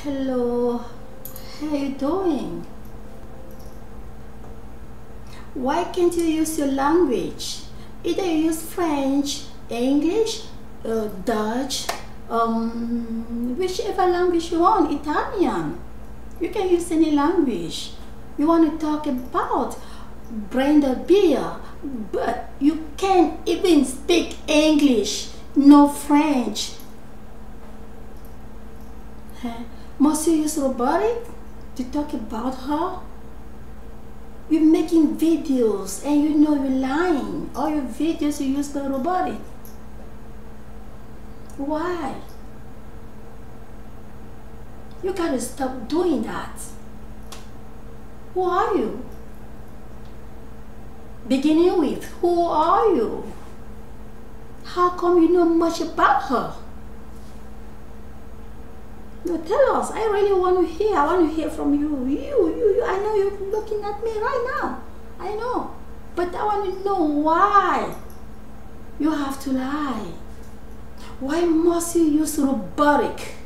Hello, how you doing? Why can't you use your language? Either you use French, English, Dutch, whichever language you want, Italian. You can use any language. You want to talk about Brenda beer, but you can't even speak English, no French. Must you use robotic to talk about her? You're making videos and you know you're lying. All your videos you use the robotic. Why? You gotta stop doing that. Who are you? Beginning with, who are you? How come you know much about her? No, tell us. I really want to hear. I want to hear from you. You. I know you're looking at me right now. I know. But I want to know why you have to lie. Why must you use robotic?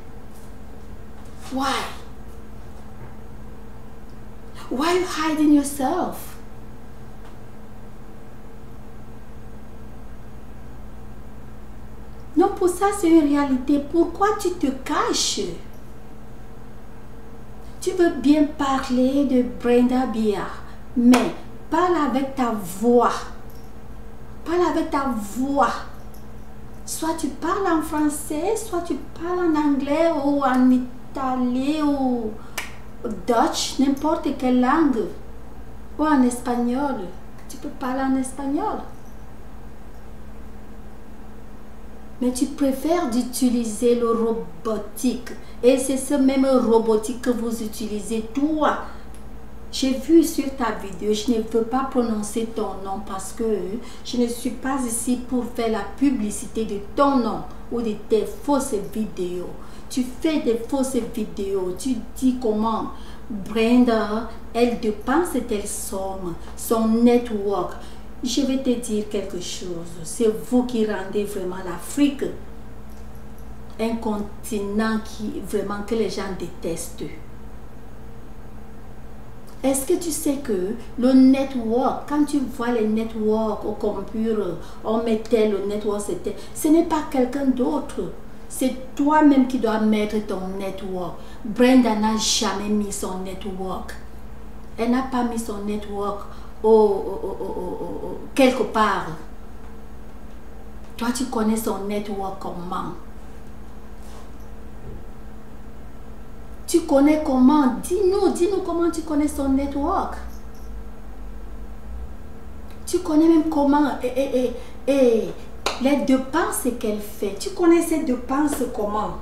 Why? Why are you hiding yourself? Non, pour ça, c'est une réalité. Pourquoi tu te caches? Tu veux bien parler de Brenda Beer, mais parle avec ta voix. Parle avec ta voix. Soit tu parles en français, soit tu parles en anglais ou en italien ou Dutch, n'importe quelle langue. Ou en espagnol. Tu peux parler en espagnol. Mais tu préfères d'utiliser le robotique. Et c'est ce même robotique que vous utilisez toi. J'ai vu sur ta vidéo, je ne veux pas prononcer ton nom parce que je ne suis pas ici pour faire la publicité de ton nom ou de tes fausses vidéos. Tu fais des fausses vidéos, tu dis comment Brenda, elle dépense telle somme, son network. Je vais te dire quelque chose. C'est vous qui rendez vraiment l'Afrique un continent que les gens détestent. Est-ce que tu sais que le network, quand tu vois les networks au computer, on mettait le network, ce n'est pas quelqu'un d'autre. C'est toi-même qui dois mettre ton network. Brenda n'a jamais mis son network. Elle n'a pas mis son network quelque part. Toi, tu connais son network comment? Tu connais comment? Dis-nous comment tu connais son network. Tu connais même comment et les dépenses qu'elle fait. Tu connais ses dépenses comment?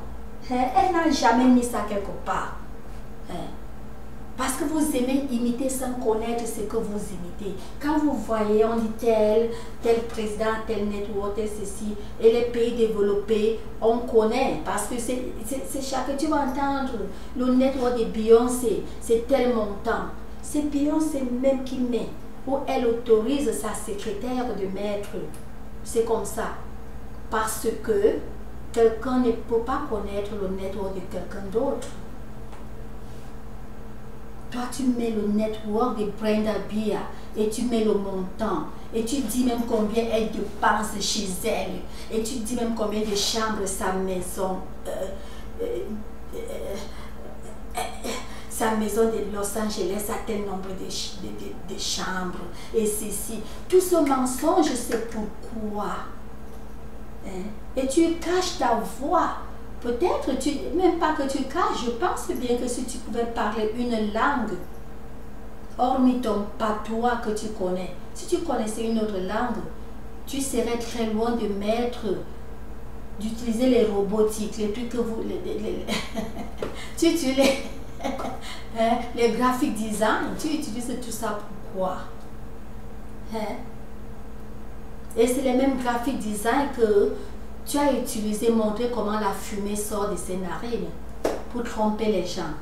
Elle n'a jamais mis ça quelque part. Parce que vous aimez imiter sans connaître ce que vous imitez. Quand vous voyez, on dit tel président, tel network, tel ceci, et les pays développés, on connaît. Parce que c'est chaque... Tu vas entendre le network de Beyoncé, c'est tel montant. C'est Beyoncé même qui met, ou elle autorise sa secrétaire de mettre. C'est comme ça. Parce que quelqu'un ne peut pas connaître le network de quelqu'un d'autre. Toi, tu mets le network de Brenda Beer et tu mets le montant. Et tu dis même combien elle dépense chez elle. Et tu dis même combien de chambres sa maison. Sa maison de Los Angeles a tel nombre de chambres. Et ceci. Tout ce mensonge, c'est pourquoi. Et tu caches ta voix. Peut-être, même pas que tu caches, je pense bien que si tu pouvais parler une langue, hormis ton patois que tu connais, si tu connaissais une autre langue, tu serais très loin de d'utiliser les robotiques, les trucs que vous... tu utilises les graphic design, tu utilises tout ça pourquoi? Et c'est les mêmes graphic design que tu as utilisé, montrer comment la fumée sort de ses narines pour tromper les gens.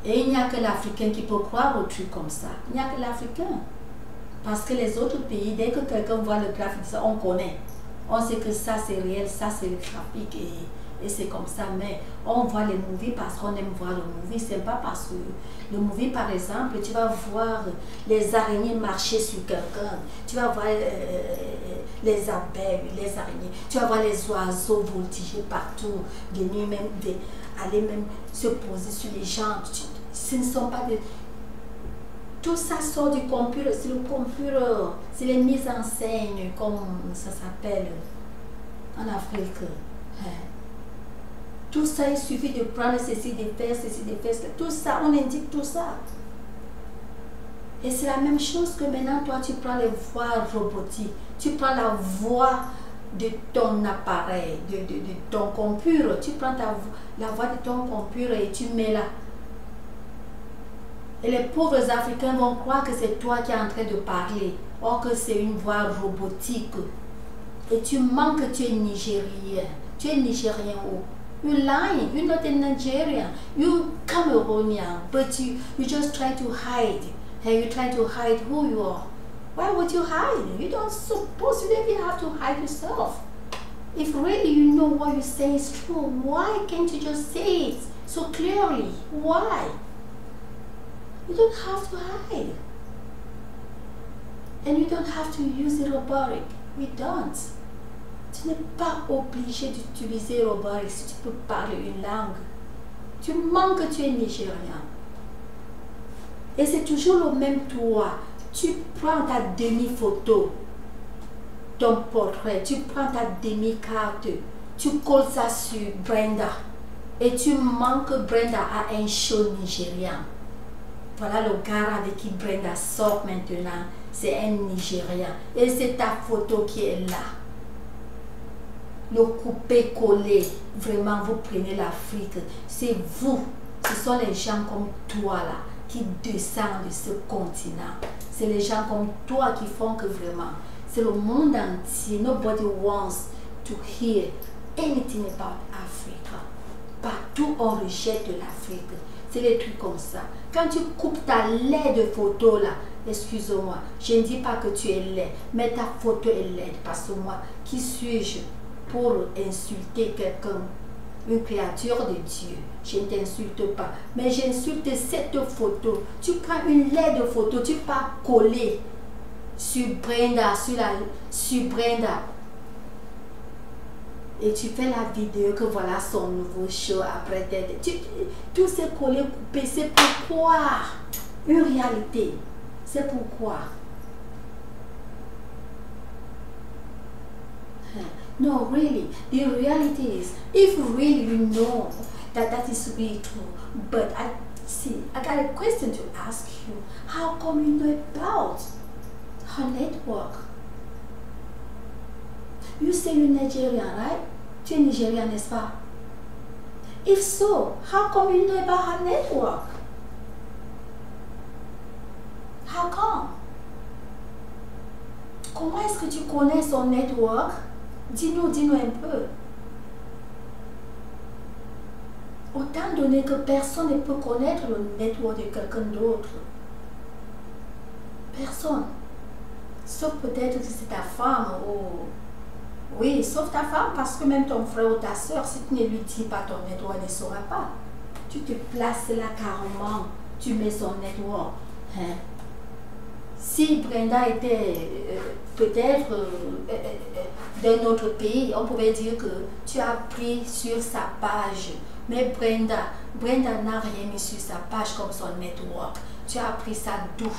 Et il n'y a que l'Africain qui peut croire aux trucs comme ça. Il n'y a que l'Africain. Parce que les autres pays, dès que quelqu'un voit le graphique, on connaît. On sait que ça c'est réel, ça c'est le graphique. Et et c'est comme ça. Mais on voit les movies parce qu'on aime voir le movie. C'est pas parce que le movie, par exemple, tu vas voir les araignées marcher sur quelqu'un. Tu vas voir les abeilles, les araignées. Tu vas voir les oiseaux voltiger partout, venir même, aller même se poser sur les gens. Ce ne sont pas des... Tout ça sort du computer, c'est le computer, c'est les mises en scène, comme ça s'appelle en Afrique. Tout ça, il suffit de prendre ceci, de faire ceci, de faire cela. Tout ça, on indique tout ça. Et c'est la même chose que maintenant, toi, tu prends les voix robotiques. Tu prends la voix de ton appareil, de ton computer. Tu prends la voix de ton computer et tu mets là. Et les pauvres Africains vont croire que c'est toi qui es en train de parler. Or que c'est une voix robotique. Et tu mens que tu es Nigérien. Tu es Nigérien où? You're lying. You're not a Nigerian. You're Cameroonian. But you just try to hide. And you try to hide who you are. Why would you hide? You don't suppose you even have to hide yourself. If really you know what you say is true, why can't you just say it so clearly? Why? You don't have to hide. And you don't have to use the robotic. We don't. Tu n'es pas obligé d'utiliser le robotic si tu peux parler une langue. Tu mens que tu es nigérien. Et c'est toujours le même toi. Tu prends ta demi-photo, ton portrait, tu prends ta demi-carte, tu colles ça sur Brenda. Et tu mens que Brenda a un show nigérien. Voilà le gars avec qui Brenda sort maintenant. C'est un Nigérien. Et c'est ta photo qui est là. Le coupé-collé. Vraiment, vous prenez l'Afrique. C'est vous. Ce sont les gens comme toi là qui descendent de ce continent. C'est les gens comme toi qui font que vraiment, c'est le monde entier. Nobody wants to hear anything about Africa. Partout on rejette l'Afrique. C'est les trucs comme ça. Quand tu coupes ta laide photo là, excuse-moi, je ne dis pas que tu es laid, mais ta photo est laide. Parce que moi, qui suis-je pour insulter quelqu'un? Une créature de Dieu. Je ne t'insulte pas. Mais j'insulte cette photo. Tu prends une laide photo, tu pars coller sur Brenda, sur Brenda. Et tu fais la vidéo que voilà son nouveau show après tout c'est collé, coupé. C'est pourquoi une réalité. C'est pourquoi. No, really, the reality is, if really you know that is really true, but I got a question to ask you. How come you know about her network? You say you're Nigerian, right? Tu es Nigerian, n'est-ce pas? If so, how come you know about her network? How come? Comment est-ce que tu connais son network? Dis-nous un peu. Autant donné que personne ne peut connaître le network de quelqu'un d'autre. Personne. Sauf peut-être que c'est ta femme ou... Oui, sauf ta femme, parce que même ton frère ou ta soeur, si tu ne lui dis pas ton network, elle ne saura pas. Tu te places là carrément, tu mets son network. Hein? Si Brenda était peut-être d'un autre pays, on pouvait dire que tu as pris sur sa page. Mais Brenda n'a rien mis sur sa page comme son network. Tu as pris ça d'où?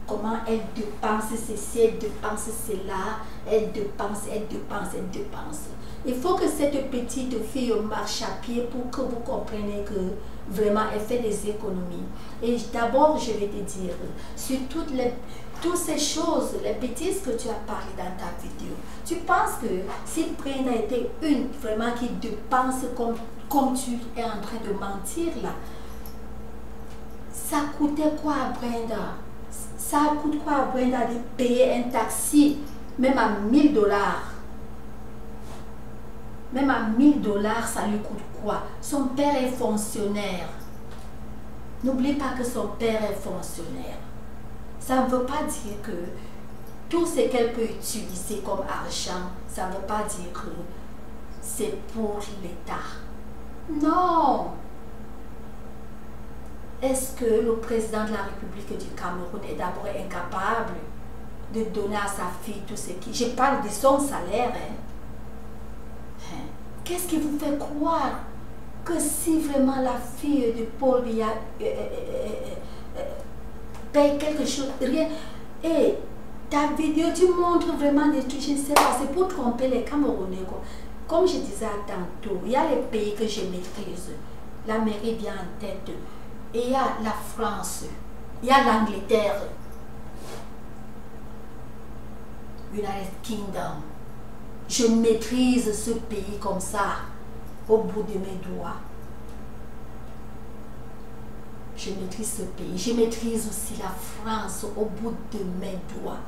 Comment elle dépense ceci, elle dépense cela, elle dépense. Il faut que cette petite fille marche à pied pour que vous compreniez que vraiment elle fait des économies. Et d'abord, je vais te dire, sur toutes ces choses, les bêtises que tu as parlé dans ta vidéo, tu penses que si Brenda était une vraiment qui dépense comme tu es en train de mentir là, ça coûtait quoi à Brenda? Ça coûte quoi à Brenda de payer un taxi, même à $1000? Même à $1000, ça lui coûte quoi? Son père est fonctionnaire. N'oublie pas que son père est fonctionnaire. Ça ne veut pas dire que tout ce qu'elle peut utiliser comme argent, ça ne veut pas dire que c'est pour l'État. Non. Est-ce que le président de la République du Cameroun est d'abord incapable de donner à sa fille tout ce qui... Je parle de son salaire. Qu'est-ce qui vous fait croire que si vraiment la fille de Paul Biya paye quelque chose, rien... Et ta vidéo, tu montres vraiment des trucs, je ne sais pas, c'est pour tromper les Camerounais. Comme je disais tantôt, il y a les pays que je maîtrise. L'Amérique vient en tête. Et il y a la France, il y a l'Angleterre, United Kingdom. Je maîtrise ce pays comme ça, au bout de mes doigts. Je maîtrise ce pays. Je maîtrise aussi la France au bout de mes doigts.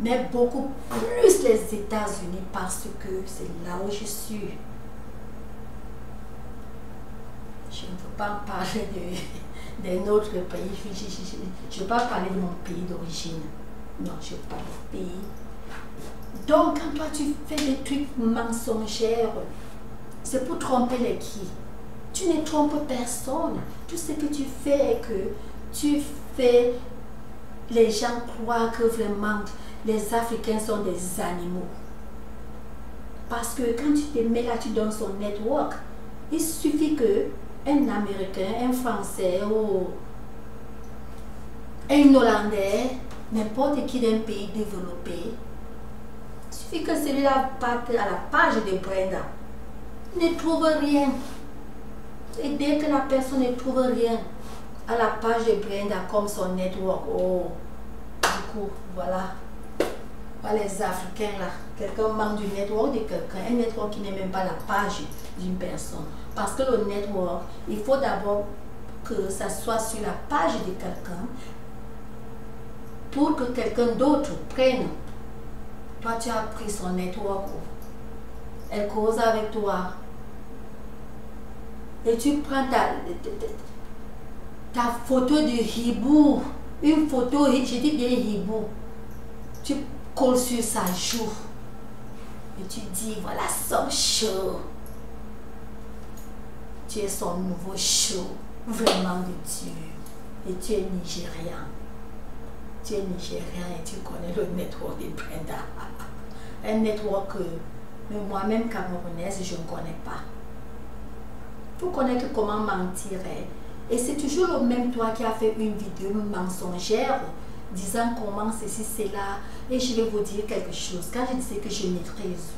Mais beaucoup plus les États-Unis parce que c'est là où je suis. Je ne veux pas parler d'un autre pays. Je ne veux pas parler de mon pays d'origine. Non, je parle du pays. Donc, quand toi tu fais des trucs mensongers, c'est pour tromper les qui? Tu ne trompes personne. Tout ce que tu fais est que tu fais les gens croire que vraiment les Africains sont des animaux. Parce que quand tu te mets là, tu donnes son network. Il suffit que un Américain, un Français ou un Hollandais, n'importe qui d'un pays développé, il suffit que celui-là parte à la page de Brenda, ne trouve rien. Et dès que la personne ne trouve rien à la page de Brenda comme son network, oh, du coup, voilà. Voilà les Africains là. Quelqu'un manque du network de quelqu'un, un network qui n'est même pas la page d'une personne. Parce que le network, il faut d'abord que ça soit sur la page de quelqu'un pour que quelqu'un d'autre prenne. Toi, tu as pris son network. Elle cause avec toi. Et tu prends ta photo de hibou. Une photo, je dis bien hibou. Tu colles sur sa joue. Et tu dis, voilà son show. Tu es son nouveau show, vraiment de Dieu. Et tu es Nigérian. Tu es Nigérian et tu connais le network de Brenda. Un network que moi-même camerounaise, je ne connais pas. Il faut connaître comment mentir. Et c'est toujours le même toi qui a fait une vidéo mensongère disant comment ceci, cela. Et je vais vous dire quelque chose. Quand je disais que je maîtrise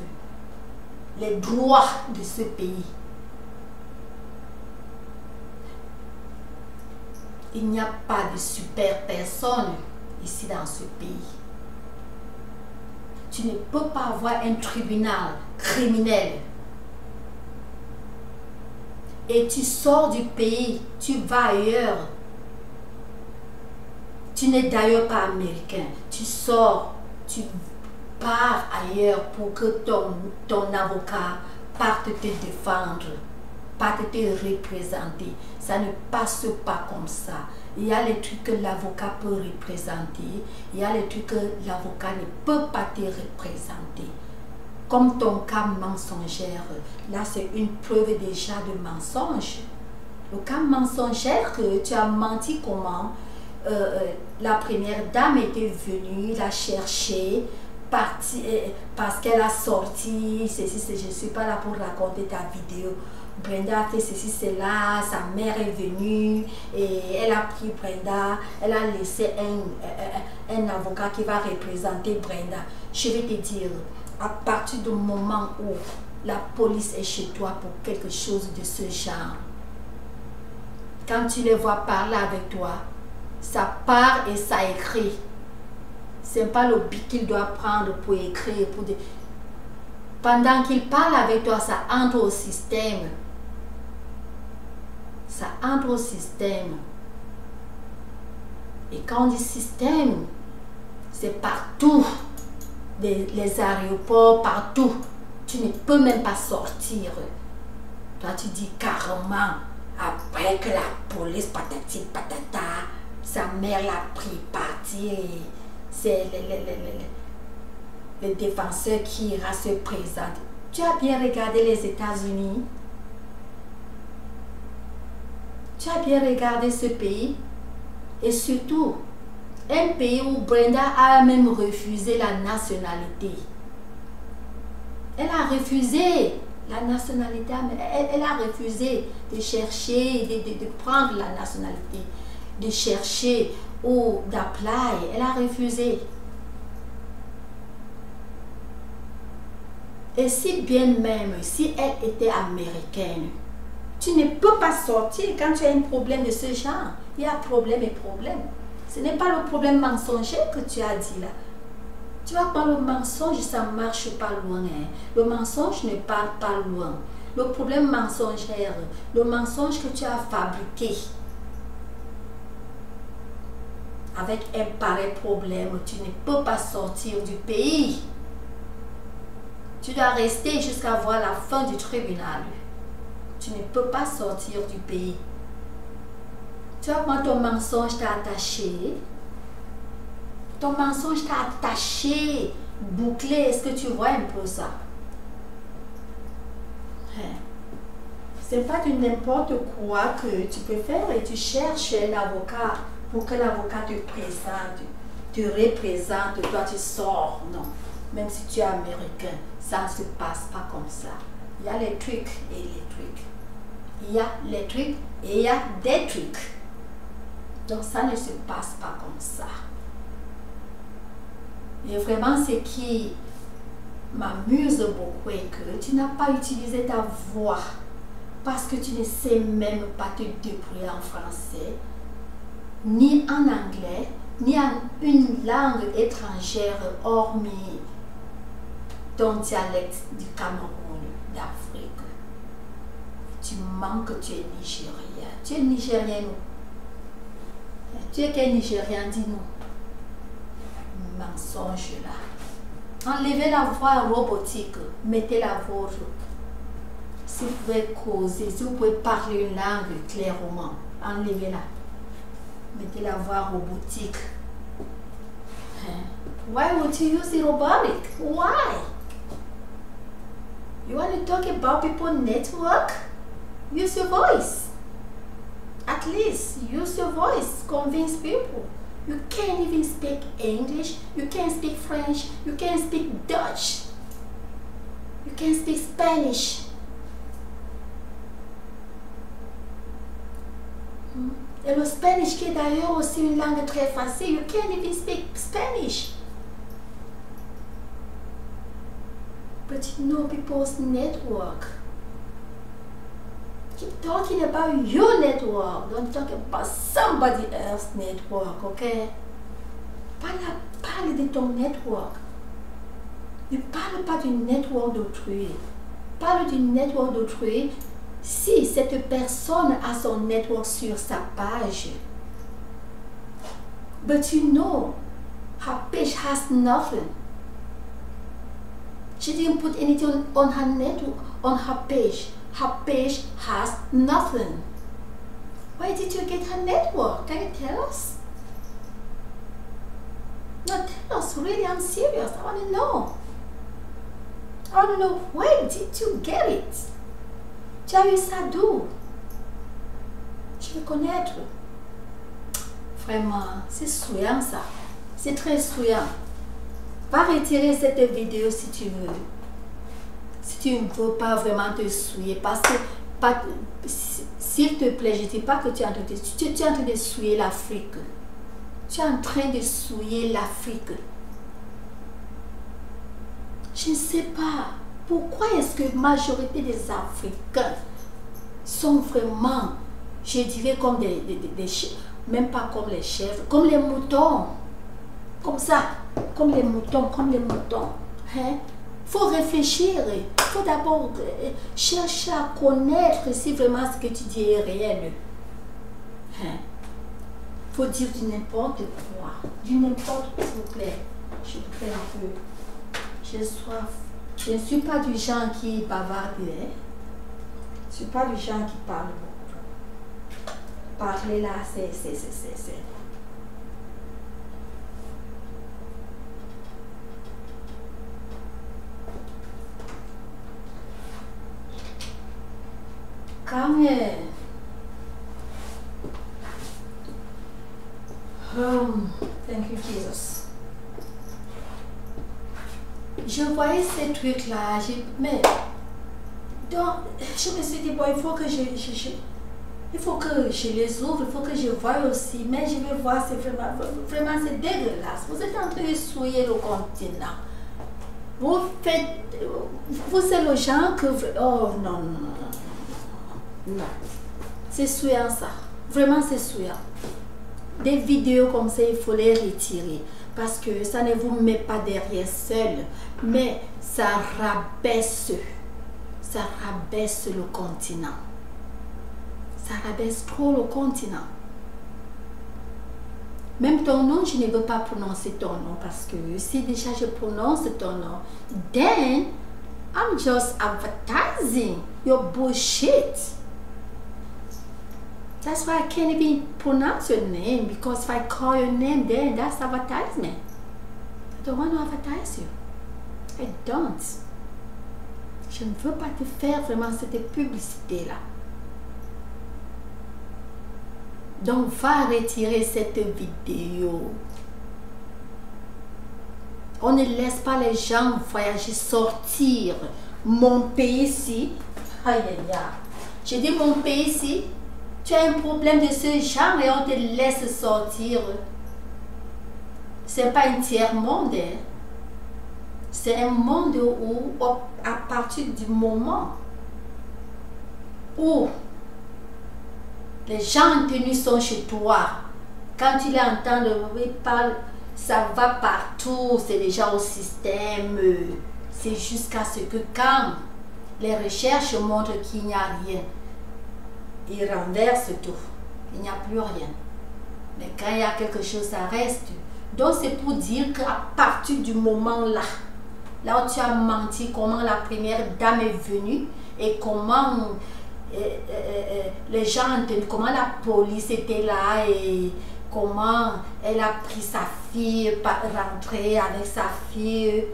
les droits de ce pays, il n'y a pas de super personne ici dans ce pays. Tu ne peux pas avoir un tribunal criminel et tu sors du pays, tu vas ailleurs. Tu n'es d'ailleurs pas américain. Tu sors, tu pars ailleurs pour que ton avocat parte te défendre, parte te représenter. Ça ne passe pas comme ça. Il y a les trucs que l'avocat peut représenter. Il y a les trucs que l'avocat ne peut pas te représenter. Comme ton cas mensongère, là c'est une preuve déjà de mensonge. Le cas mensongère que tu as menti comment la première dame était venue la chercher parce qu'elle a sorti ceci, je ne suis pas là pour raconter ta vidéo. Brenda a fait ceci, cela, sa mère est venue et elle a pris Brenda, elle a laissé un avocat qui va représenter Brenda. Je vais te dire, à partir du moment où la police est chez toi pour quelque chose de ce genre, quand tu les vois parler avec toi, ça part et ça écrit. C'est pas le bic qu'il doit prendre pour écrire. Pendant qu'il parle avec toi, ça entre au système. Ça entre au système. Et quand on dit système, c'est partout. Les aéroports, partout. Tu ne peux même pas sortir. Toi, tu dis carrément, après que la police, patati patata, sa mère l'a pris parti. C'est les défenseurs qui ira se présenter. Tu as bien regardé les États-Unis? Tu as bien regardé ce pays? Et surtout, un pays où Brenda a même refusé la nationalité. Elle a refusé la nationalité, elle a refusé de chercher, de prendre la nationalité, de chercher ou d'apply. Elle a refusé. Et si bien même, si elle était américaine, tu ne peux pas sortir quand tu as un problème de ce genre. Il y a problème et problème. Ce n'est pas le problème mensonger que tu as dit là. Tu vois, quand le mensonge, ça ne marche pas loin. Hein. Le mensonge ne part pas loin. Le problème mensonger, le mensonge que tu as fabriqué avec un pareil problème, tu ne peux pas sortir du pays. Tu dois rester jusqu'à voir la fin du tribunal. Tu ne peux pas sortir du pays. Tu vois, quand ton mensonge t'a attaché, ton mensonge t'a attaché, bouclé. Est-ce que tu vois un peu ça? C'est pas du n'importe quoi que tu peux faire et tu cherches un avocat pour que l'avocat te présente, te représente, toi tu sors. Non. Même si tu es américain, ça ne se passe pas comme ça. Il y a les trucs et les trucs. Il y a les trucs et il y a des trucs. Donc ça ne se passe pas comme ça. Et vraiment, ce qui m'amuse beaucoup est que tu n'as pas utilisé ta voix parce que tu ne sais même pas te débrouiller en français, ni en anglais, ni en une langue étrangère hormis ton dialecte du Cameroun, d'Afrique. Tu manques, tu es Nigérien. Tu es Nigérien, non? Tu es quel Nigérien, dis-nous? Mensonge là. Enlevez la voix robotique, mettez la vôtre. Si vous pouvez causer, si vous pouvez parler une langue clairement, enlevez-la. Mettez la voix robotique. Why would you use the robotic? Why? You want to talk about people network? Use your voice. At least use your voice. Convince people. You can't even speak English. You can't speak French. You can't speak Dutch. You can't speak Spanish. Et le Spanish qui est d'ailleurs aussi une langue très facile. You can't even speak Spanish. But you know people's network. Keep talking about your network. Don't talk about somebody else's network, okay? Parle de ton network. Ne parle pas du network d'autrui. Parle du network d'autrui si cette personne a son network sur sa page. But you know, her page has nothing. She didn't put anything on her network, on her page. Her page has nothing. Where did you get her network? Can you tell us? No, tell us. Really, I'm serious. I want to know. I want to know, where did you get it? Tu as eu ça d'où? Je veux connaître. Vraiment, c'est souillant ça. C'est très souillant. Va retirer cette vidéo si tu veux. Si tu ne veux pas vraiment te souiller, parce que, s'il te plaît, je ne dis pas que tu es en train de souiller l'Afrique. Tu es en train de souiller l'Afrique. Je ne sais pas pourquoi est-ce que la majorité des Africains sont vraiment, je dirais, comme des même pas comme les chèvres, comme les moutons. Comme ça, comme les moutons, Hein? Faut réfléchir, faut d'abord chercher à connaître si vraiment ce que tu dis est réel. Hein? Faut dire du n'importe quoi, du n'importe, s'il vous plaît. Je vous fais un peu. J'ai soif. Je ne suis pas du genre qui bavarde. Hein? Je ne suis pas du genre qui parle beaucoup. Parler là, c'est. calme. Thank you, Jesus. Je voyais ces trucs-là, mais donc, je me suis dit, bon, il faut que je les ouvre, il faut que je voie aussi, mais je vais voir, c'est vraiment c'est dégueulasse. Vous êtes en train de souiller le continent. Vous êtes le genre que... Oh non. C'est souillant ça. Vraiment c'est souillant. Des vidéos comme ça, il faut les retirer. Parce que ça ne vous met pas derrière seul. Mais ça rabaisse le continent. Ça rabaisse trop le continent. Même ton nom, je ne veux pas prononcer ton nom parce que si déjà je prononce ton nom, then I'm just advertising your bullshit. That's why I can't even pronounce your name, because if I call your name, then that's advertisement. I don't want to advertise you. I don't. Je ne veux pas te faire vraiment cette publicité-là. Donc, va retirer cette vidéo. On ne laisse pas les gens voyager, sortir. Mon pays ici, aïe aïe aïe. Je dis mon pays ici, tu as un problème de ce genre et on te laisse sortir. C'est pas un tiers-monde. Hein. C'est un monde où, à partir du moment où les gens en tenue sont chez toi, quand tu les entends parler, ça va partout, c'est déjà au système. C'est jusqu'à ce que quand les recherches montrent qu'il n'y a rien, ils renversent tout. Il n'y a plus rien. Mais quand il y a quelque chose, ça reste. Donc c'est pour dire qu'à partir du moment là où tu as menti, comment la première dame est venue et comment les gens, comment la police était là et comment elle a pris sa fille, rentrer avec sa fille,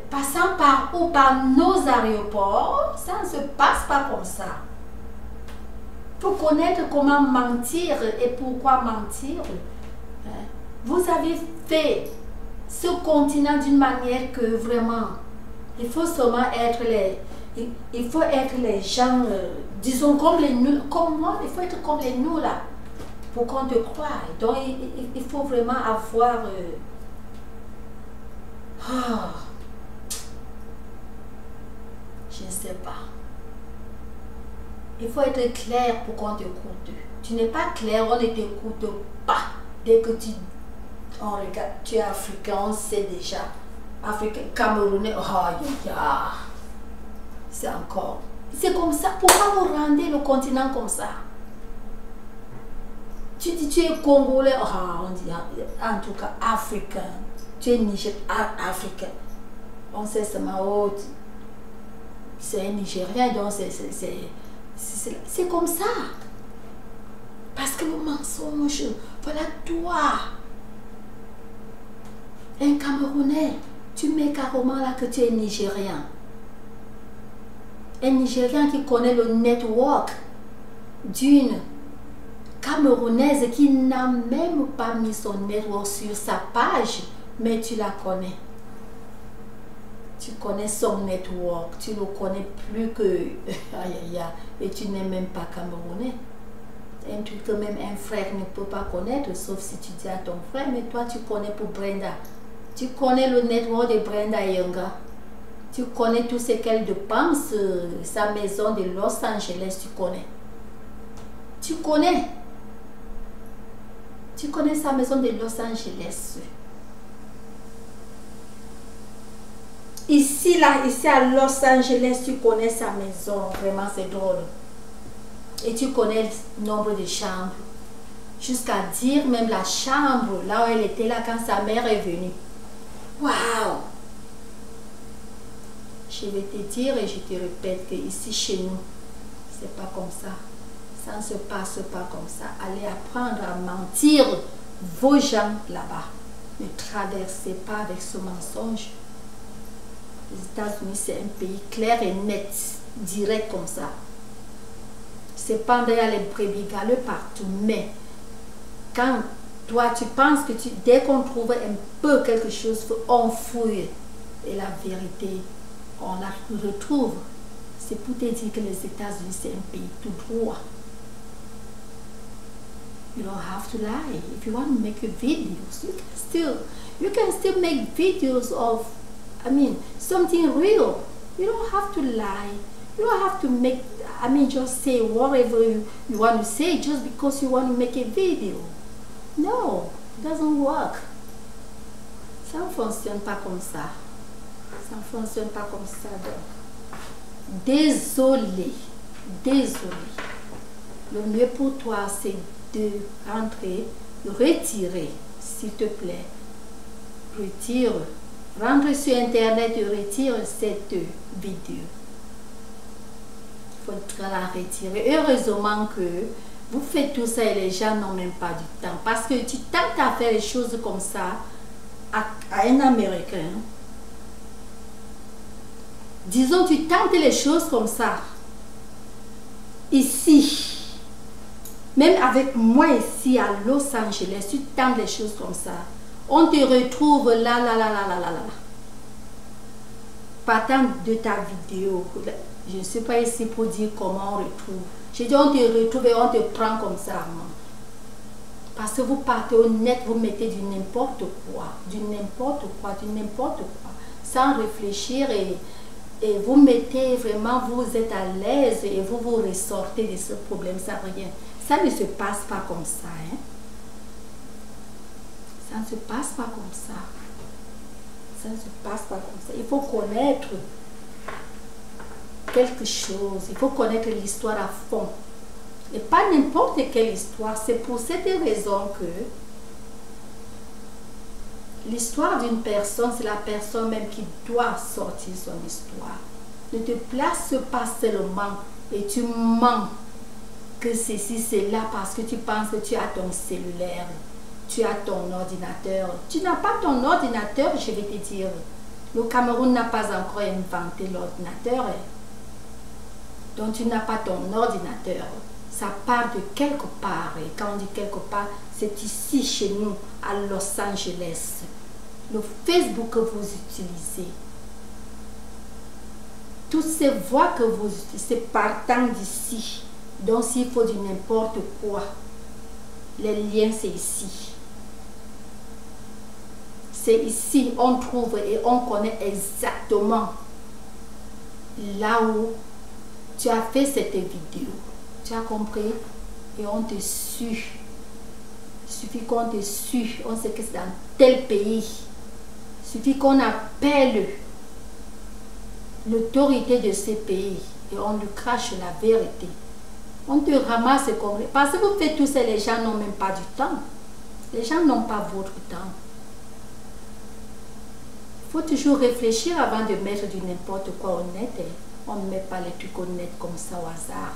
passant par où? Par nos aéroports, ça ne se passe pas comme ça. Pour connaître comment mentir et pourquoi mentir, vous avez fait ce continent d'une manière que vraiment, il faut seulement être les gens, disons comme les nuls, comme moi, il faut être comme les nuls là, pour qu'on te croie. Donc il faut vraiment avoir... je ne sais pas. Il faut être clair pour qu'on t'écoute. Tu n'es pas clair, on ne t'écoute pas. Dès que on regarde, tu es africain, on sait déjà. Africain, Camerounais, c'est encore. C'est comme ça. Pourquoi vous rendez le continent comme ça? Tu dis tu es Congolais, on dit en tout cas africain. Tu es Nigérien, africain. On sait seulement, c'est un Nigérien, donc c'est comme ça. Parce que le mensonge, voilà toi. Un Camerounais, tu mets carrément là que tu es Nigérien. Un Nigérien qui connaît le network d'une Camerounaise qui n'a même pas mis son network sur sa page, mais tu la connais. Tu connais son network, tu le connais plus que... et tu n'es même pas Camerounais. Un truc que même un frère ne peut pas connaître, sauf si tu dis à ton frère, mais toi tu connais pour Brenda. Tu connais le network de Brenda Yonga. Tu connais tout ce qu'elle dépense, sa maison de Los Angeles, tu connais. Tu connais. Tu connais sa maison de Los Angeles. Ici à Los Angeles, tu connais sa maison. Vraiment, c'est drôle. Et tu connais le nombre de chambres. Jusqu'à dire même la chambre, là où elle était là quand sa mère est venue. Waouh! Je vais te dire et je te répète que ici chez nous, c'est pas comme ça. Ça ne se passe pas comme ça. Allez apprendre à mentir vos gens là-bas. Ne traversez pas avec ce mensonge. Les États-Unis, c'est un pays clair et net, direct comme ça. Cependant, il y a les brebis galeux partout. Mais quand toi, tu penses que dès qu'on trouve un peu quelque chose, on fouille. Et la vérité, on la retrouve. C'est pour te dire que les États-Unis, c'est un pays tout droit. You don't have to lie. If you want to make videos, you can still make videos of, something real. You don't have to lie. You don't have to make, just say whatever you want to say just because you want to make a video. No, it doesn't work. Ça ne fonctionne pas comme ça. Ça ne fonctionne pas comme ça. Donc. Désolé. Le mieux pour toi, c'est de retirer, s'il te plaît. Retire. Rentre sur Internet et retire cette vidéo. Il faudra la retirer. Heureusement que vous faites tout ça et les gens n'ont même pas du temps. Parce que tu tentes à faire les choses comme ça à un Américain. Disons, tu tentes les choses comme ça. Ici. Même avec moi ici à Los Angeles, tu tentes les choses comme ça. On te retrouve là. Partant de ta vidéo. Je ne suis pas ici pour dire comment on retrouve. J'ai dit on te retrouve et on te prend comme ça. Parce que vous partez au net, vous mettez du n'importe quoi. Sans réfléchir et vous mettez vraiment, vous êtes à l'aise et vous ressortez de ce problème. Ça rien. Ça ne se passe pas comme ça. Hein? Ça ne se passe pas comme ça. Ça ne se passe pas comme ça. Il faut connaître quelque chose. Il faut connaître l'histoire à fond. Et pas n'importe quelle histoire. C'est pour cette raison que l'histoire d'une personne, c'est la personne même qui doit sortir son histoire. Ne te place pas seulement et tu mens que ceci, c'est là parce que tu penses que tu as ton cellulaire, tu as ton ordinateur. Tu n'as pas ton ordinateur, je vais te dire. Le Cameroun n'a pas encore inventé l'ordinateur. Donc tu n'as pas ton ordinateur. Ça part de quelque part. Et quand on dit quelque part, c'est ici chez nous, à Los Angeles. Le Facebook que vous utilisez. Toutes ces voix que vous utilisez partant d'ici. Donc s'il faut du n'importe quoi, les liens c'est ici. C'est ici, on trouve et on connaît exactement là où tu as fait cette vidéo. Tu as compris? Et on te suit. Il suffit qu'on te suit. On sait que c'est dans tel pays. Il suffit qu'on appelle l'autorité de ce pays et on lui crache la vérité. On te ramasse comme... Parce que vous faites tout ça, les gens n'ont même pas du temps. Les gens n'ont pas votre temps. Il faut toujours réfléchir avant de mettre du n'importe quoi au net. On ne met pas les trucs au net comme ça au hasard.